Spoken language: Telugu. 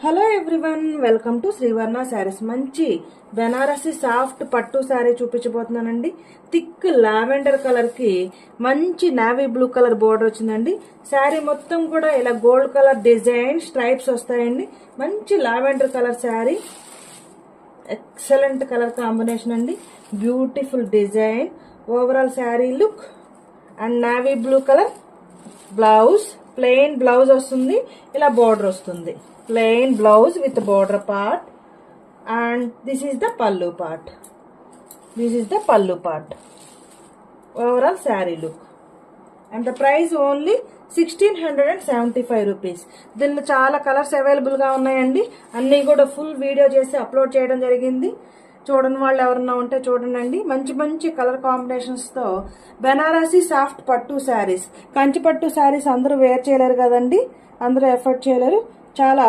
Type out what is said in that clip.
Hello everyone, welcome to Srivarna sarees. మంచి బెనారసి సాఫ్ట్ పట్టు శారీ చూపించబోతున్నానండి. థిక్ లావెండర్ కలర్ కి మంచి నావీ బ్లూ కలర్ బోర్డర్ వచ్చిందండి. శారీ మొత్తం కూడా ఇలా గోల్డ్ కలర్ డిజైన్ స్ట్రైప్స్ వస్తాయండి. మంచి lavender colour saree, excellent colour combination అండి. Beautiful design, overall saree look and navy blue colour blouse. Plain blouse వస్తుంది, ఇలా బోర్డర్ వస్తుంది. Plain blouse with border part, and this is the pallu part. This is the pallu part. Overall saree look, and the price only 1675 rupees. దీనిలో చాలా కలర్స్ అవైలబుల్ గా ఉన్నాయండి. అన్ని కూడా ఫుల్ వీడియో చేసి అప్లోడ్ చేయడం జరిగింది. చూడని వాళ్ళు ఎవరన్నా ఉంటే చూడండి. మంచి మంచి కలర్ కాంబినేషన్స్ తో బెనారసి సాఫ్ట్ పట్టు శారీస్. కంచి పట్టు శారీస్ అందరూ వేర్ చేయలేరు కదండి, అందరూ ఎఫర్ట్ చేయలేరు. చాలా